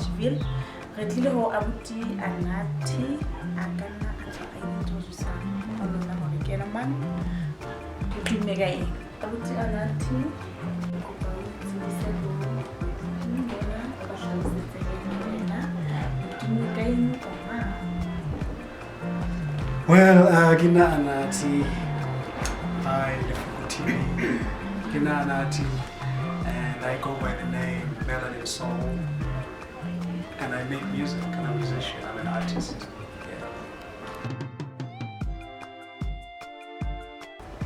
Potchville. Re tlile ho abuti Anathi a kana a tla a introduce a lona hore ke ena mang ke tumme ka eng abuti Anathi ko ba tsebisa go ngena ba hlalosetse yena tumme ka eng ona. Well, kina Anathi I live in TV. Kina Anathi and I go by the name Melanin Soul. And I make music, I'm a musician, I'm an artist.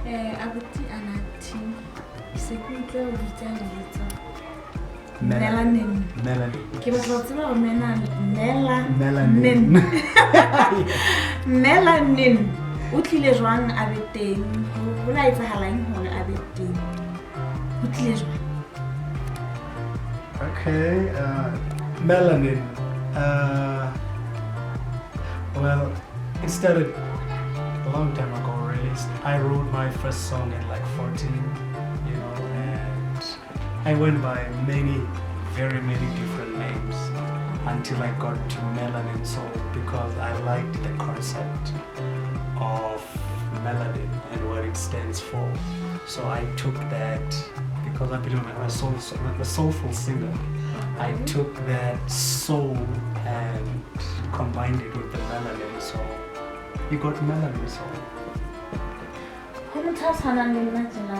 Yeah. Abuti Anathi, se kutlwa o bitsa lebitso Melanin. Ke batla ho tseba hore Melanin. Melanin. O tlile jwang a be teng? Ho la etsahalang hore a be teng? O tlile jwang? Okay, Melanin. Well, it started a long time ago, really. I wrote my first song at like 14, you know, and I went by very many different names until I got to Melanin Soul because I liked the concept of melanin and what it stands for. So I took that because I believe I'm a soulful singer. I took that soul and combined it with the melanin, so you got Melanin Soul. Ho motho a tshwanang le nna tjena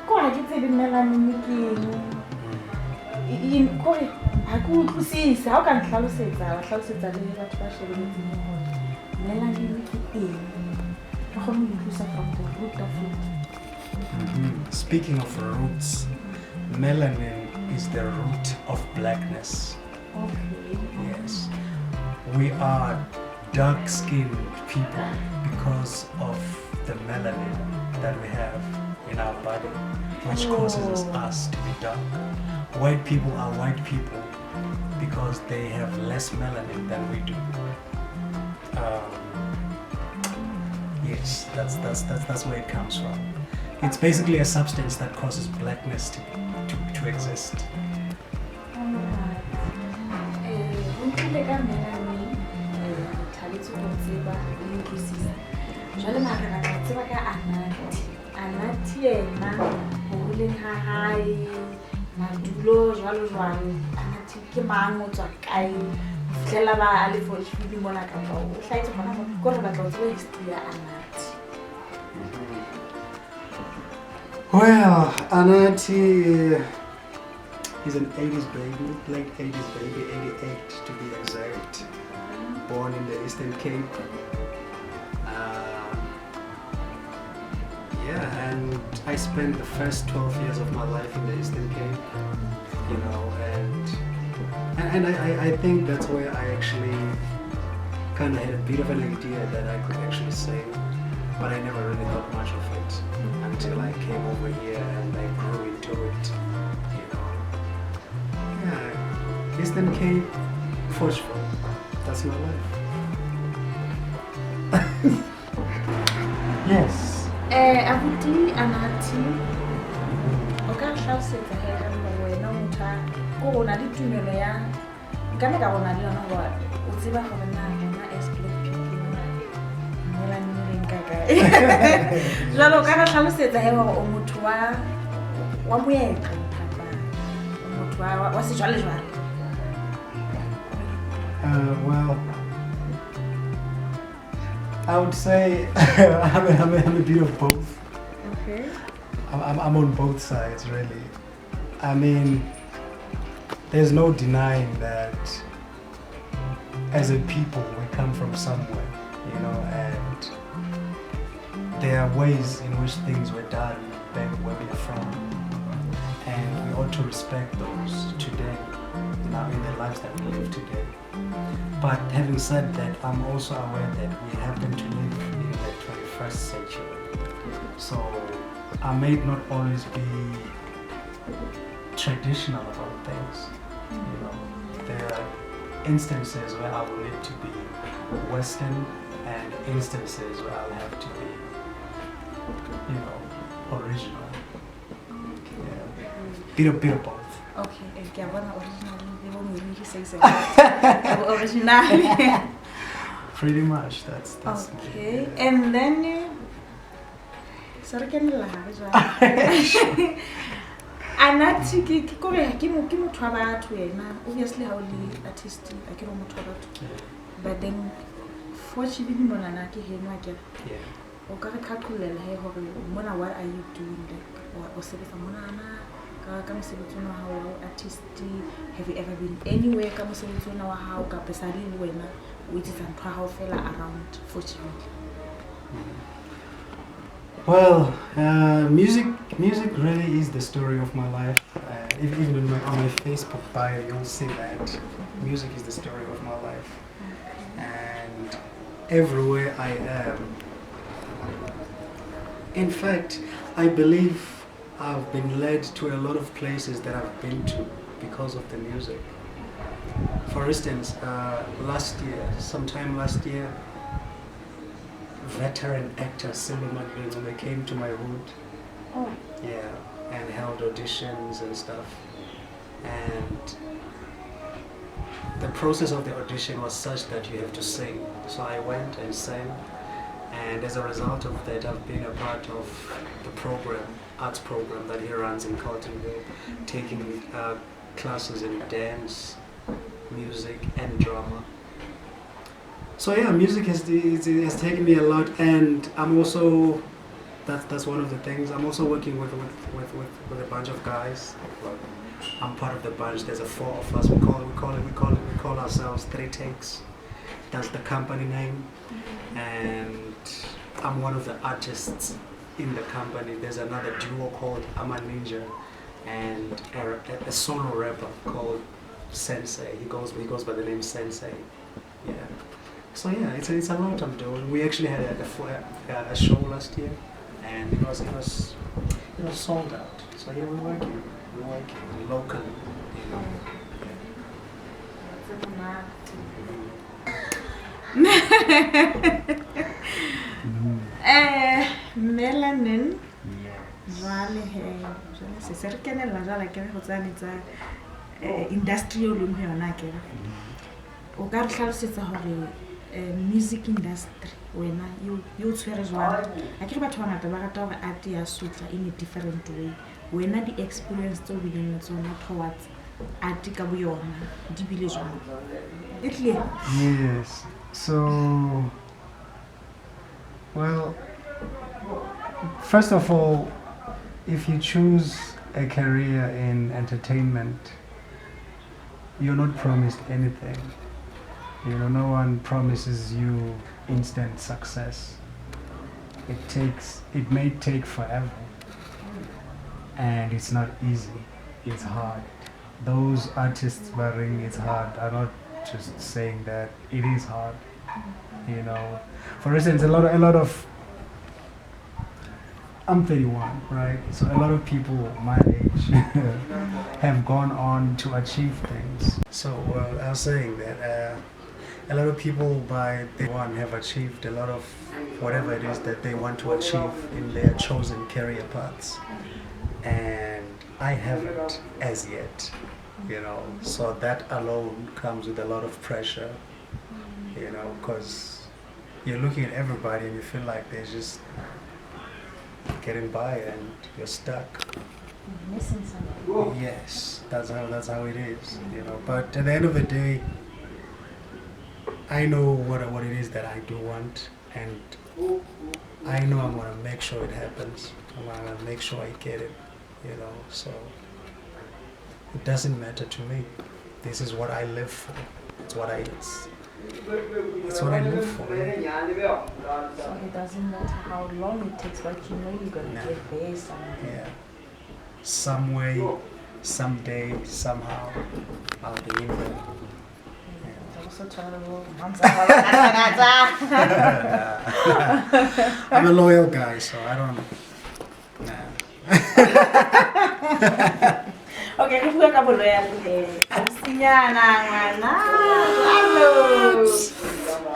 ko ha ke tsebe melanin ke eng kore ha ke utlwisise ha o ka nhlalosetsa le batho ba shebeletseng hore melanin ke eng ke kgone ho utlwisa from the root of it. Speaking of roots, melanin is the root of blackness. Okay. Yes. We are dark-skinned people because of the melanin that we have in our body, which causes us to be dark. White people are white people because they have less melanin than we do. Yes, that's where it comes from. It's basically a substance that causes blackness to exist. Anathi yena ho leng ha hae madulo jwalo Anathi ke mang o tswa kae fela ba a le for shibili mona ka ba o hlaitse bona go re batla ho tseba history ya Anathi. Well, Anathi is an 80s baby, late 80s baby, 88 to be exact. Born in the Eastern Cape. Yeah, and I spent the first 12 years of my life in the Eastern Cape, you know, and I think that's where I actually kind of had a bit of an idea that I could actually sing, but I never really thought much of it until I came over here and I grew into it, you know. Yeah, Eastern Cape, Potchville, that's my life. Yes. Abuti Anathi o ka hlalosetsa hela wena motho ko rona le tumelo ya nkane ka rona le yona hore o tseba hore na rona as black people melanin ka jwalo ka ka hlalosetsa hela hore o motho wa moetlo thapa o motho wa sejwalejwale. Well, I would say I'm a bit of both. Okay. I'm on both sides, really. I mean, there's no denying that as a people we come from somewhere, you know, and there are ways in which things were done back where we're from, and we ought to respect those today, now in the lives that we live today. But having said that, I'm also aware that we happen to live in the 21st century. So I may not always be traditional about things. You know, there are instances where I will need to be Western and instances where I'll have to be, you know, original. Yeah. Bit of both. Okay, ke a bona originally le bo moriri se se. Originally. Pretty much, that's Okay, and then sorry can la ha jwa. Anathi ke kore ke motho wa batho yena, obviously how le artist a ke mo motho wa batho. But then for chibini mona na ke henwa ke. Yeah. O ka re khathulela he hore mona what are you doing like o sebetsa mona na ka mosebetsi wa hao artist, have you ever been anywhere ka mosebetsi wa hao ka pesa le wena o itse ntwa hao fela around fortunately? Well, music really is the story of my life. Even on my Facebook bio, you'll see that music is the story of my life. And everywhere I am, in fact, I believe I've been led to a lot of places that I've been to because of the music. For instance, sometime last year, veteran actor Silverman they came to my hood. Oh. Yeah, and held auditions and stuff. And the process of the audition was such that you have to sing. So I went and sang, and as a result of that, I've been a part of the arts program that he runs in Cottonville, taking classes in dance, music, and drama. So yeah, music has taken me a lot, and I'm also that's one of the things. I'm also working with a bunch of guys. I'm part of the bunch. There's 4 of us. We call ourselves 3 Takes. That's the company name, and I'm one of the artists in the company. There's another duo called I'm a Ninja, and a solo rapper called Sensei. He goes by the name Sensei. Yeah. So yeah, it's a lot I'm doing. We actually had a show last year, and it was sold out. So yeah, we're working locally. You know. Melanin. Yes. Jwale se se re kenella jwale ke go tsane tsa industry o leng yona ke. O ka re hlalosetsa hore music industry wena you tshwere jwang? A ke batho ba ngata ba rata hore art ya sutla in a different way. Wena di experience tso bileng tsona towards art ka bo yona di bile jwang? Yes. So, well, first of all, if you choose a career in entertainment, you're not promised anything. You know, no one promises you instant success. It may take forever, and it's not easy. It's hard. Those artists wearing it's hard are not just saying that it is hard. You know, for instance, a lot of I'm 31, right? So a lot of people my age have gone on to achieve things. So I was saying that a lot of people by day one have achieved a lot of whatever it is that they want to achieve in their chosen career paths, and I haven't as yet. You know, so that alone comes with a lot of pressure. You know, because you're looking at everybody and you feel like they're just getting by and you're stuck. Missing something. Yes, that's how it is. You know, but at the end of the day, I know what it is that I do want, and I know I'm gonna make sure it happens. I'm gonna make sure I get it. You know, so it doesn't matter to me. This is what I live for. It's what I live for. So it doesn't matter how long it takes, but you know you're gonna get there someday. Yeah. Some way, someday, somehow, I'll be in there. It's also terrible. I'm a loyal guy, so I don't. Nah. Okay, re bua ka loyalty. Sinyana ngwana. Hello.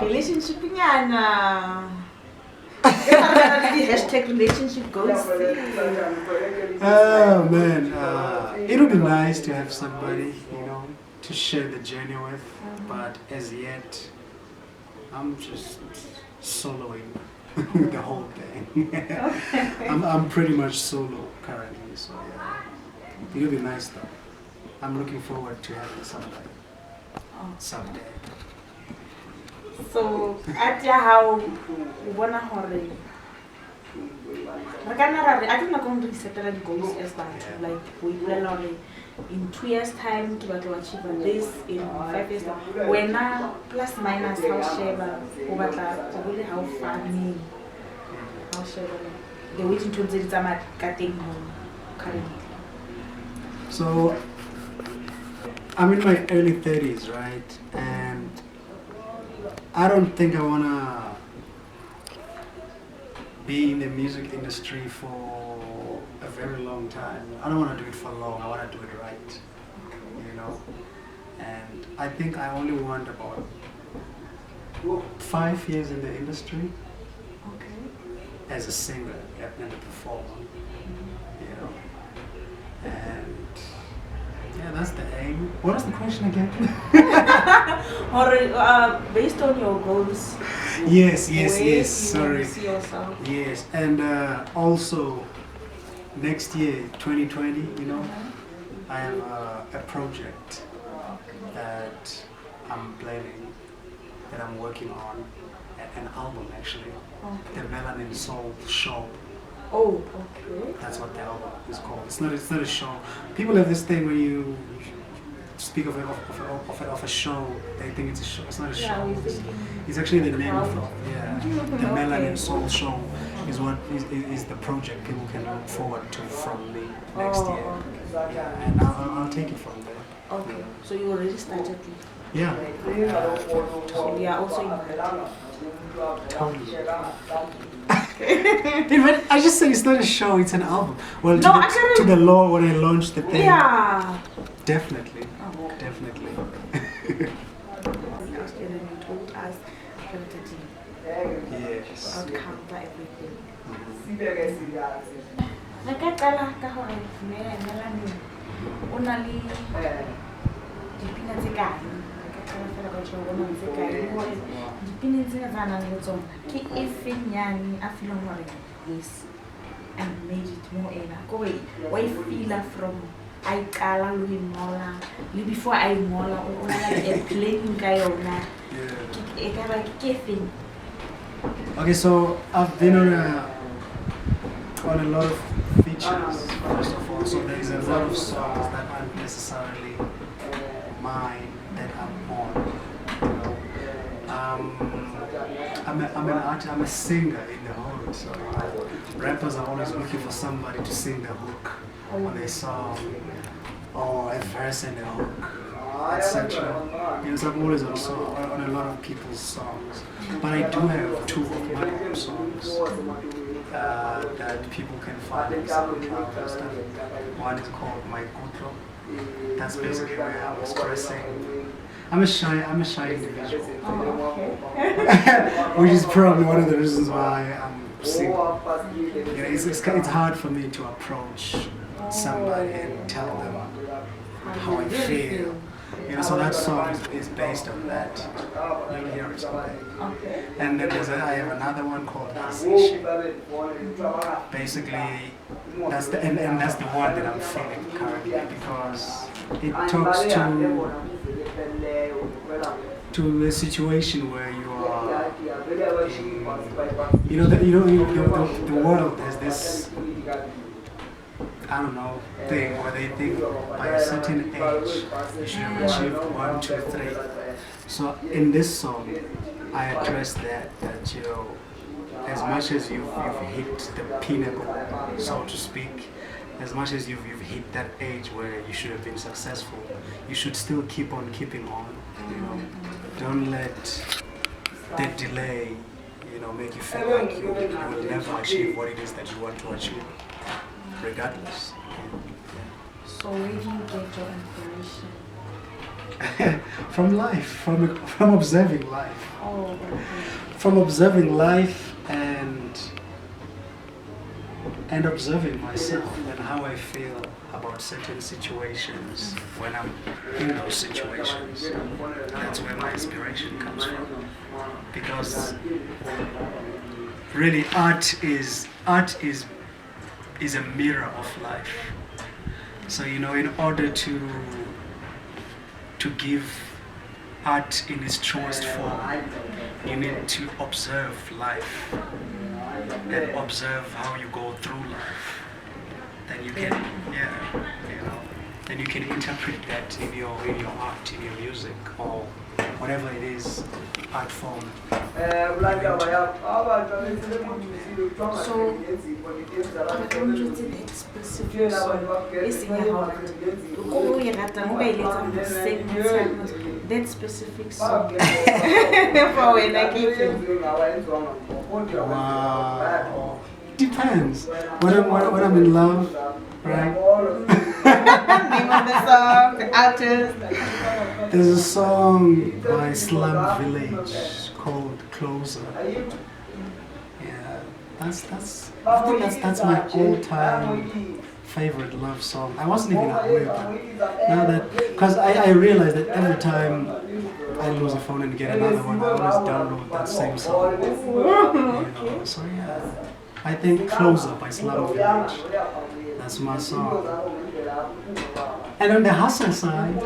Relationship nyana. Hashtag relationship goals. Oh man, it would be nice to have somebody, to share the journey with, but as yet, I'm just soloing the whole thing. I'm pretty much solo currently, so yeah. It would be nice though. I'm looking forward to having somebody someday. So, at how you wanna hurry? I think I'm going to set the goals as that. Like, we plan on in 2 years' time, to achieve this, in 5 years' time. When plus minus how share, probably how funny, how share, the waiting to the Zama cutting currently. So, I'm in my early 30s, right? And I don't think I wanna be in the music industry for a very long time. I don't want to do it for long. I want to do it right, And I think I only want about 5 years in the industry as a singer and a performer, And yeah, that's the aim. What was the question again? Or based on your goals. Yes. Sorry. See yourself. Yes, and also next year, 2020, I have a project that I'm planning, that I'm working on, an album actually, the Melanin Soul show. Oh, okay. That's what the album is called. It's not a show. People have this thing when you speak of a show, they think it's a show. It's not a show. It's actually the name of it. Yeah. The Melanin Soul show is the project people can look forward to from me next year. Yeah, and I'll take it from there. Okay. So you already started it. Yeah. So we are also invited. Totally. I just said it's not a show, it's an album. Well, No, to the law when I launched the thing. Yeah. Definitely. Definitely. You told us Yes. about counter everything. Yes, and made it more why feel from I cala mola before I mola or a playing guy or not. Okay, so I've been on a lot of features, first of all, so there's a lot of songs that aren't necessarily mine that I'm on. I'm an artist, I'm a singer in the hood, so rappers are always looking for somebody to sing the hook on their song, or a verse and a hook, etc. So I'm always on a lot of people's songs, but I do have 2 of my own songs that people can find in SoundCloud and stuff. One is called My Kutlo. That's basically where I'm expressing. I'm a shy individual, which is probably one of the reasons why I'm single. It's hard for me to approach somebody and tell them how I feel. So that song is based on that. You'll hear it someday. And then I have another one called Easy. Basically, that's the one that I'm feeling currently, because it talks to a situation where you are the world has this, I don't know, thing where they think by a certain age you should have achieved 1, 2, 3. So in this song, I address that as much as you've hit the pinnacle, so to speak, as much as you've hit that age where you should have been successful, you should still keep on keeping on. Don't let the delay, make you feel like you will never achieve what it is that you want to achieve, regardless. So where do you get your inspiration? From life, from observing life. Oh, okay. From observing life and and observing myself and how I feel about certain situations when I'm in those situations. That's where my inspiration comes from. Because really art is a mirror of life. So in order to give art in its truest form, you need to observe life and observe how you go through life. Then you can, then you can interpret that in your art, in your music, or whatever it is, art form. So, don't you think that specific song is in your heart? That specific song for when I give you. Wow. Depends. When I'm in love, right? Name of the song, the artist. There's a song by Slum Village called Closer. Yeah, I think that's my all-time favorite love song. I wasn't even aware, but now that, because I realized that every time I lose a phone and get another one, I always download that same song. So yeah, I think Closer by Slum Village. That's my song. And on the hustle side,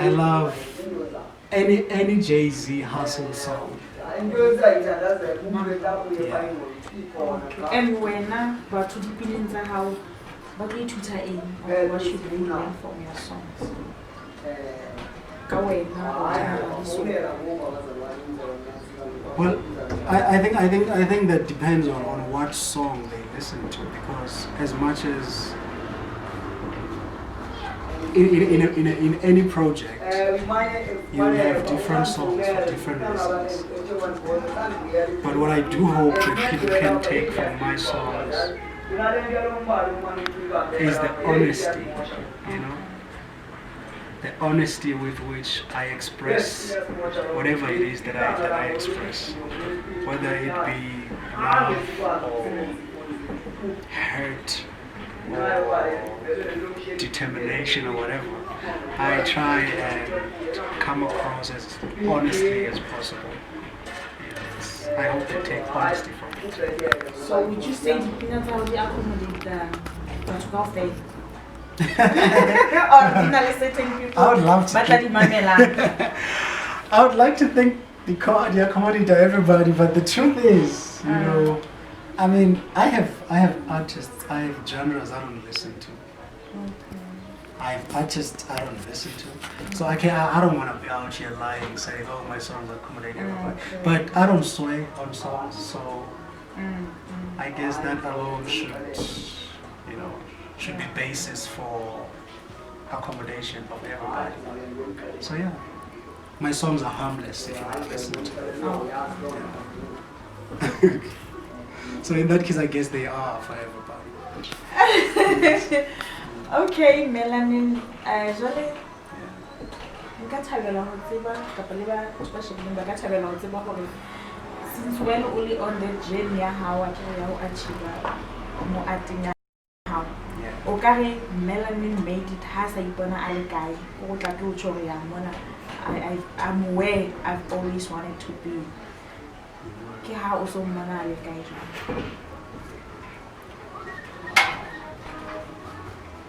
I love any Jay-Z hustle song. Yeah. And when but to depend on how what you tutor in or what should we learn from your songs. Well, I think that depends on what song they listen to, because as much as in any project you have different songs for different reasons. But what I do hope that people can take from my songs is the honesty, the honesty with which I express whatever it is that I express, whether it be love or hurt or determination or whatever. I try and come across as honestly as possible. Yes. I hope they take honesty from it. So would you say depending on how they accommodate the practical faith? I would love to. I would like to think they accommodate to everybody, but the truth is, I mean, I have artists, I have genres I don't listen to. I have artists I don't listen to. So I don't want to be out here lying, saying, oh, my songs accommodate everybody. But I don't sway on songs, so I guess that alone should be basis for accommodation of everybody. So yeah, my songs are harmless if you want to listen to them. Yeah. So in that case, I guess they are for everybody. Okay, Melanin, jole nka thabela ho tseba kapa le ba shebile ba ka thabela ho tseba hore since when only on the journey ya hao a ya ho achieve mo ating ya hao o ka re Melanin made it ha sa ipona a le kae o tla ke o tshore ya mona I'm where I've always wanted to be ke ha o so mmona a le kae.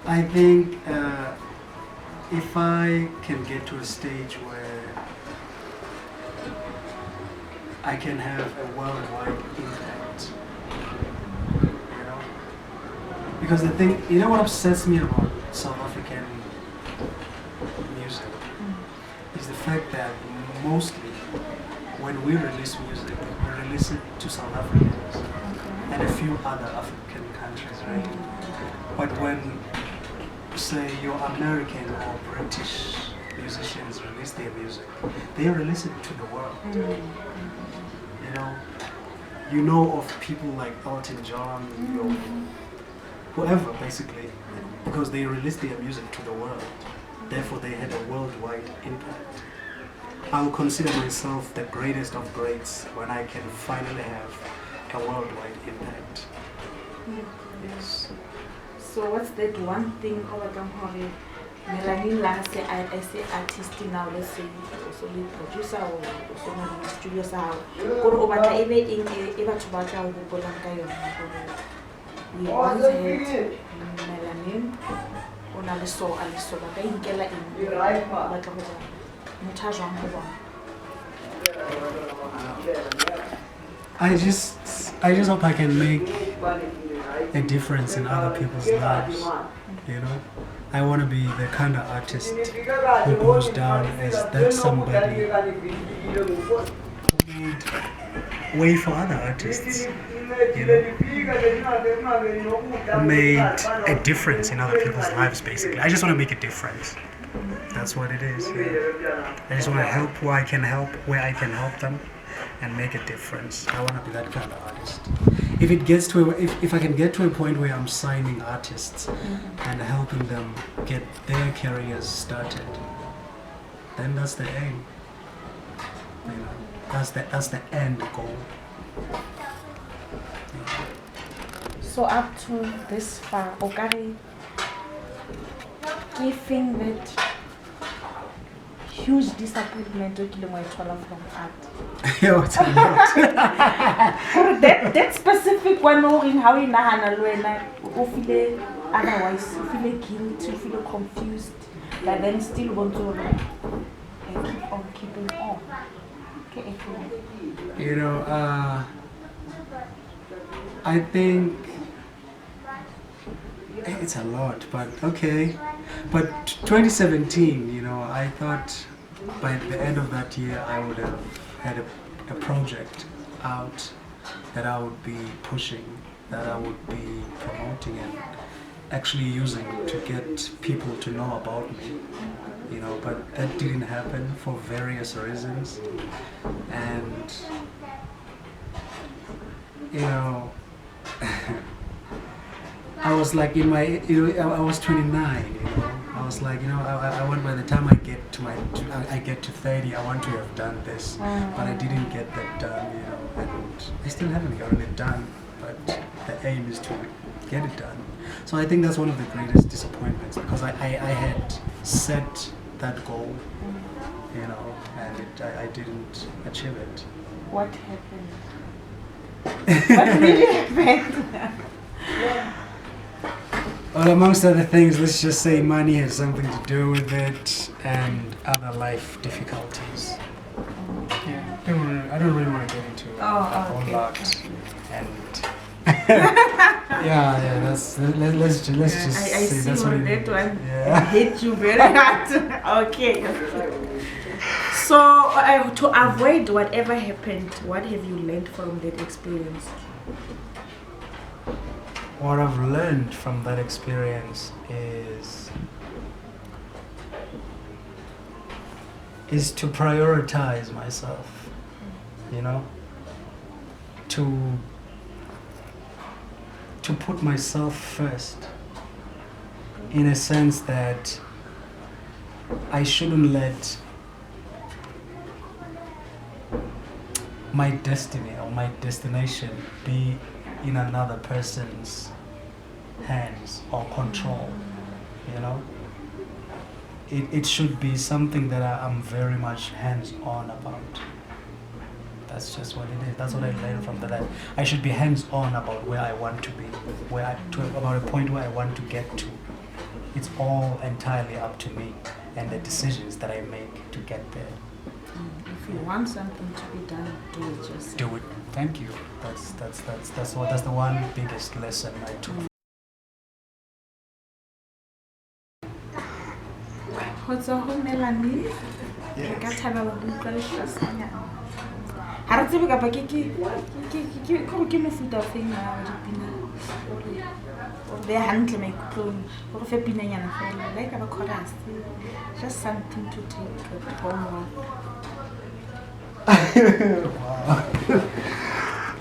I think if I can get to a stage where I can have a worldwide impact, because the thing, what upsets me about South African music is the fact that mostly when we release music, we release it to South Africans and a few other African countries, right? But when, say, your American or British musicians release their music, they release it to the world. You know of people like Elton John, whoever basically, because they released their music to the world. Therefore, they had a worldwide impact. I will consider myself the greatest of greats when I can finally have a worldwide impact. Yes. So what's that one thing over the Melanin last I say artist now, let's say also lead producer or also not in the studio sao. Koro over the eba to battle with Polanka. We once had Melanin on Aliso, but they get like in but I just hope I can make a difference in other people's lives. You know, I want to be the kind of artist who goes down as that somebody who made way for other artists. You know, who made a difference in other people's lives. Basically, I just want to make a difference. That's what it is. Yeah. I just want to help where I can help, where I can help them, and make a difference. I want to be that kind of artist. If it gets to if I can get to a point where I'm signing artists and helping them get their careers started, then that's the aim. You know, that's the end goal. Yeah. So up to this far, okay, giving that huge disappointment from art. Yeah, what's a lot? that specific one knowing how in you feel otherwise, you feel guilty, you feel confused, but then still want to keep on keeping on. Okay, you know, I think it's a lot, but okay. But 2017, you know, I thought by the end of that year I would have had a project out that I would be pushing, that I would be promoting and actually using to get people to know about me, you know, but that didn't happen for various reasons. And, you know, I was like in my, you know, I was 29, you know. I was like, you know, I want by the time I get to I get to 30, I want to have done this, but I didn't get that done, you know, and I still haven't gotten it done, but the aim is to get it done. So I think that's one of the greatest disappointments because I had set that goal, you know, and I didn't achieve it. What happened? What really happened? Well, amongst other things, let's just say money has something to do with it, and other life difficulties. Yeah, I don't really want to get into a whole lot. And yeah, let's just I say see that's what it that is. one. Yeah. I hate you very hard. Okay. So to avoid whatever happened, what have you learned from that experience? What I've learned from that experience is to prioritize myself, you know, to put myself first, in a sense that I shouldn't let my destiny or my destination be in another person's hands or control, you know. It should be something that I'm very much hands-on about. That's just what it is. That's what I learned from that. I should be hands-on about where I want to be, about a point where I want to get to. It's all entirely up to me and the decisions that I make to get there. If you want something to be done, do it yourself. Do it. Thank you. That's the one biggest lesson I took. What's a whole Melanin? I can't have a good question. I don't think about Kiki mefuta of thing they handle my clone or if a pinning and a like a chorus. Just something to take home.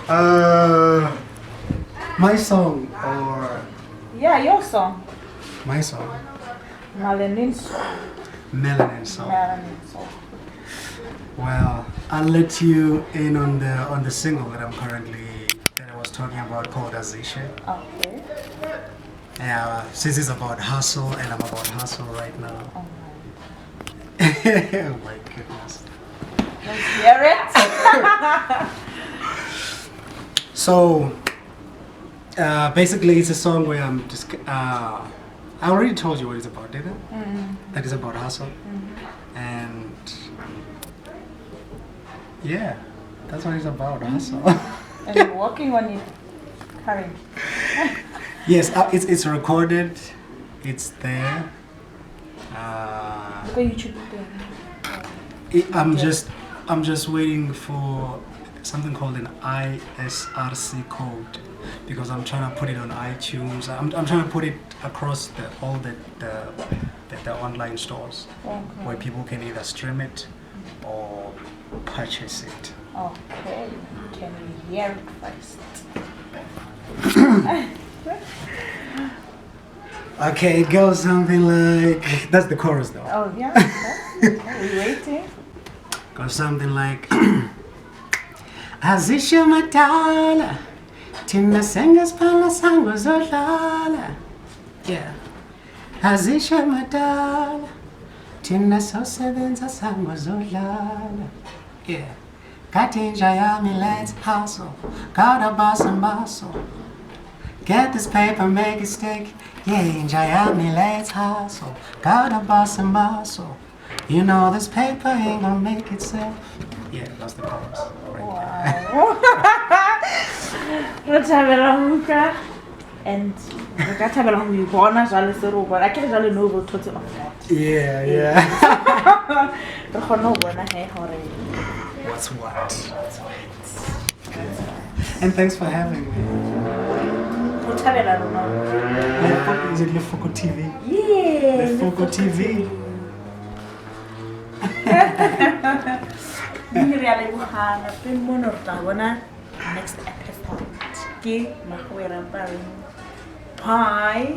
Wow. My song or yeah, your song. My song. Melanin Soul. Melanin Soul. Melanin Soul. Well, I'll let you in on the single that I was talking about called Azisha. Okay. Yeah, since it's about hustle, and I'm about hustle right now. Oh Oh my goodness. Let's hear it. So, basically, it's a song where I'm just. I already told you what it's about, didn't I? That is about hustle. And yeah, that's what it's about, hustle. And you're working on it currently. Yes, it's recorded. It's there. Look at YouTube there. I'm just waiting for something called an ISRC code because I'm trying to put it on iTunes. I'm trying to put it across all the online stores where people can either stream it or purchase it. Okay. Can we hear it first? Okay, it goes something like that's the chorus though. Oh yeah. We're waiting. Goes something like Azisha matala Tina sengas pala sango zolala. Yeah. Azisha matala Tina sosebenza sango zolala. Yeah. Katinja yami, let's hustle. Got a boss and bustle. Get this paper, make it stick. Yeah, Jayami, let's hustle. Got a boss and bustle. You know this paper ain't gonna make itself. Yeah, that's the chorus. Wow. Let's have it on. And we got to have it on. We wanna jolly so but I can't jolly know about total of that. Yeah. What's what? And thanks for having me. Let's have it on. Is it Lefoco TV? Yeah. Lefoco TV. Next episode. Bye.